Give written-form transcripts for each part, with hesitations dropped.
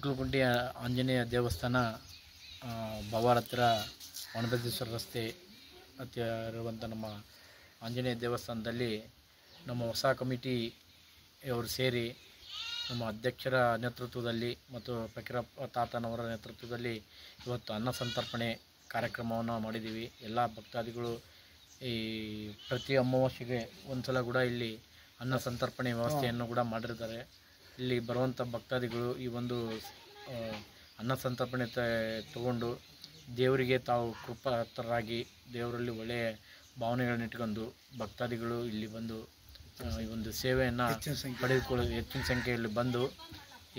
ಅಂಕಲಗುಂಡಿ ಆಂಜನೇಯ ದೇವಸ್ಥಾನ ಬವಾರ್ ಹತ್ತಿರ ಒಣಬೆದ್ದೇಶ್ವರ ರಸ್ತೆ ಹತ್ತಿರ ಇರುವಂಥ ನಮ್ಮ ಆಂಜನೇಯ ದೇವಸ್ಥಾನದಲ್ಲಿ ನಮ್ಮ ಹೊಸ ಕಮಿಟಿ ಅವರು ಸೇರಿ ನಮ್ಮ ಅಧ್ಯಕ್ಷರ ನೇತೃತ್ವದಲ್ಲಿ ಮತ್ತು ಫಕೀರಪ್ಪ ತಾತನವರ ನೇತೃತ್ವದಲ್ಲಿ ಇವತ್ತು ಅನ್ನ ಸಂತರ್ಪಣೆ ಕಾರ್ಯಕ್ರಮವನ್ನು ಮಾಡಿದ್ದೀವಿ. ಎಲ್ಲ ಭಕ್ತಾದಿಗಳು ಈ ಪ್ರತಿ ಅಮಾವಾಸ್ಯೆಗೆ ಒಂದು ಸಲ ಕೂಡ ಇಲ್ಲಿ ಅನ್ನ ಸಂತರ್ಪಣೆ ವ್ಯವಸ್ಥೆಯನ್ನು ಕೂಡ ಮಾಡಿರ್ತಾರೆ. ಇಲ್ಲಿ ಬರುವಂಥ ಭಕ್ತಾದಿಗಳು ಈ ಒಂದು ಅನ್ನ ಸಂತರ್ಪಣೆ ತಗೊಂಡು ದೇವರಿಗೆ ತಾವು ಕೃಪಾತರಾಗಿ ದೇವರಲ್ಲಿ ಒಳ್ಳೆಯ ಭಾವನೆಗಳನ್ನ ಇಟ್ಕೊಂಡು ಭಕ್ತಾದಿಗಳು ಇಲ್ಲಿ ಬಂದು ಈ ಒಂದು ಸೇವೆಯನ್ನು ಪಡೆದುಕೊಳ್ಳಲು ಹೆಚ್ಚಿನ ಸಂಖ್ಯೆಯಲ್ಲಿ ಬಂದು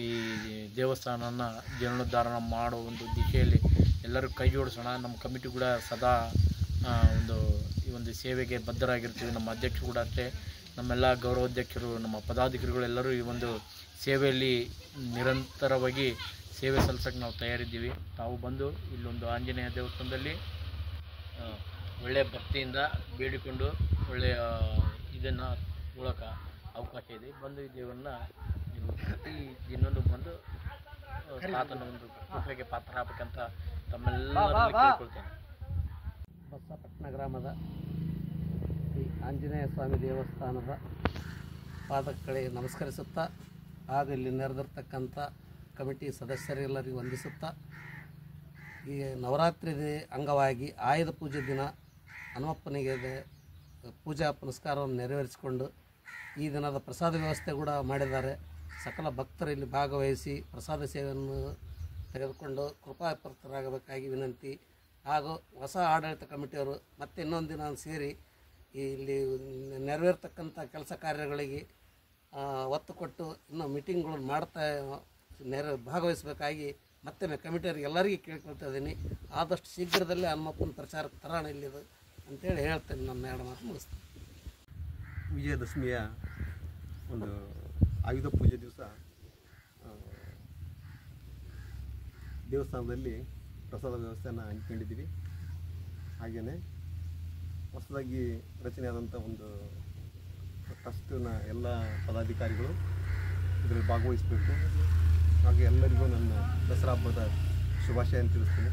ಈ ದೇವಸ್ಥಾನನ ಜೀರ್ಣೋದ್ಧಾರ ಮಾಡೋ ಒಂದು ದಿಶೆಯಲ್ಲಿ ಎಲ್ಲರೂ ಕೈ ಜೋಡಿಸೋಣ. ನಮ್ಮ ಕಮಿಟಿ ಕೂಡ ಸದಾ ಈ ಒಂದು ಸೇವೆಗೆ ಬದ್ಧರಾಗಿರ್ತೀವಿ. ನಮ್ಮ ಅಧ್ಯಕ್ಷರು ಕೂಡ ಅಷ್ಟೇ, ನಮ್ಮೆಲ್ಲ ಗೌರವಾಧ್ಯಕ್ಷರು, ನಮ್ಮ ಪದಾಧಿಕಾರಿಗಳು ಎಲ್ಲರೂ ಈ ಒಂದು ಸೇವೆಯಲ್ಲಿ ನಿರಂತರವಾಗಿ ಸೇವೆ ಸಲ್ಲಿಸೋಕ್ಕೆ ನಾವು ತಯಾರಿದ್ದೀವಿ. ತಾವು ಬಂದು ಇಲ್ಲೊಂದು ಆಂಜನೇಯ ದೇವಸ್ಥಾನದಲ್ಲಿ ಒಳ್ಳೆಯ ಭಕ್ತಿಯಿಂದ ಬೇಡಿಕೊಂಡು ಒಳ್ಳೆಯ ಇದನ್ನು ಉಳಕ ಅವಕಾಶ ಇದೆ. ಬಂದು ಈ ದೇವರನ್ನ ಪ್ರತಿ ದಿನವೂ ಬಂದು ತಾತನ ಒಂದು ಕೃಪೆಗೆ ಪಾತ್ರ ಆಗಬೇಕಂತ ತಮ್ಮೆಲ್ಲರಲ್ಲಿ ಕೇಳ್ಕೊಳ್ತೇನೆ. ಬಸಪಟ್ಟಣ ಗ್ರಾಮದ ಈ ಆಂಜನೇಯ ಸ್ವಾಮಿ ದೇವಸ್ಥಾನದ ಪಾದಗಳಿಗೆ ನಮಸ್ಕರಿಸುತ್ತಾ ಹಾಗೂ ಇಲ್ಲಿ ನೆರೆದಿರ್ತಕ್ಕಂಥ ಕಮಿಟಿ ಸದಸ್ಯರೆಲ್ಲರಿಗೂ ವಂದಿಸುತ್ತಾ, ಈ ನವರಾತ್ರಿ ಅಂಗವಾಗಿ ಆಯುಧ ಪೂಜೆ ದಿನ ಹನುಮಪ್ಪನಿಗೆ ಪೂಜಾ ಪುನಸ್ಕಾರವನ್ನು ನೆರವೇರಿಸಿಕೊಂಡು ಈ ದಿನದ ಪ್ರಸಾದ ವ್ಯವಸ್ಥೆ ಕೂಡ ಮಾಡಿದ್ದಾರೆ. ಸಕಲ ಭಕ್ತರು ಇಲ್ಲಿ ಭಾಗವಹಿಸಿ ಪ್ರಸಾದ ಸೇವೆಯನ್ನು ತೆಗೆದುಕೊಂಡು ಕೃಪಾಪಾತ್ರರಾಗಬೇಕಾಗಿ ವಿನಂತಿ. ಹಾಗೂ ಹೊಸ ಆಡಳಿತ ಕಮಿಟಿಯವರು ಮತ್ತೆ ಇನ್ನೊಂದು ದಿನ ಸೇರಿ ಇಲ್ಲಿ ನೆರವೇರ್ತಕ್ಕಂಥ ಕೆಲಸ ಕಾರ್ಯಗಳಿಗೆ ಒತ್ತು ಕೊಟ್ಟು ಇನ್ನೂ ಮೀಟಿಂಗ್ಗಳನ್ನು ಮಾಡ್ತಾ ಭಾಗವಹಿಸಬೇಕಾಗಿ ಮತ್ತೆ ಕಮಿಟಿಯವ್ರಿಗೆ ಎಲ್ಲರಿಗೂ ಕೇಳ್ಕೊಳ್ತಾ ಇದ್ದೀನಿ. ಆದಷ್ಟು ಶೀಘ್ರದಲ್ಲೇ ಹನುಮಪ್ಪನ ಪ್ರಚಾರಕ್ಕೆ ತರೋಣ ಇಲ್ಲಿದು ಅಂತೇಳಿ ಹೇಳ್ತೇನೆ. ನನ್ನ ಎರಡು ಮಾತು ಮುಗಿಸ್ತೇನೆ. ವಿಜಯದಶಮಿಯ ಒಂದು ಆಯುಧ ಪೂಜೆ ದಿವಸ ದೇವಸ್ಥಾನದಲ್ಲಿ ಪ್ರಸಾದ ವ್ಯವಸ್ಥೆಯನ್ನು ಹಂಚ್ಕೊಂಡಿದ್ದೀವಿ. ಹಾಗೆಯೇ ಹೊಸದಾಗಿ ರಚನೆಯಾದಂಥ ಒಂದು ಟ್ರಸ್ಟಿನ ಎಲ್ಲ ಪದಾಧಿಕಾರಿಗಳು ಇದರಲ್ಲಿ ಭಾಗವಹಿಸಬೇಕು. ಹಾಗೆ ಎಲ್ಲರಿಗೂ ನನ್ನ ದಸರಾ ಹಬ್ಬದ ಶುಭಾಶಯ ತಿಳಿಸ್ತೀನಿ.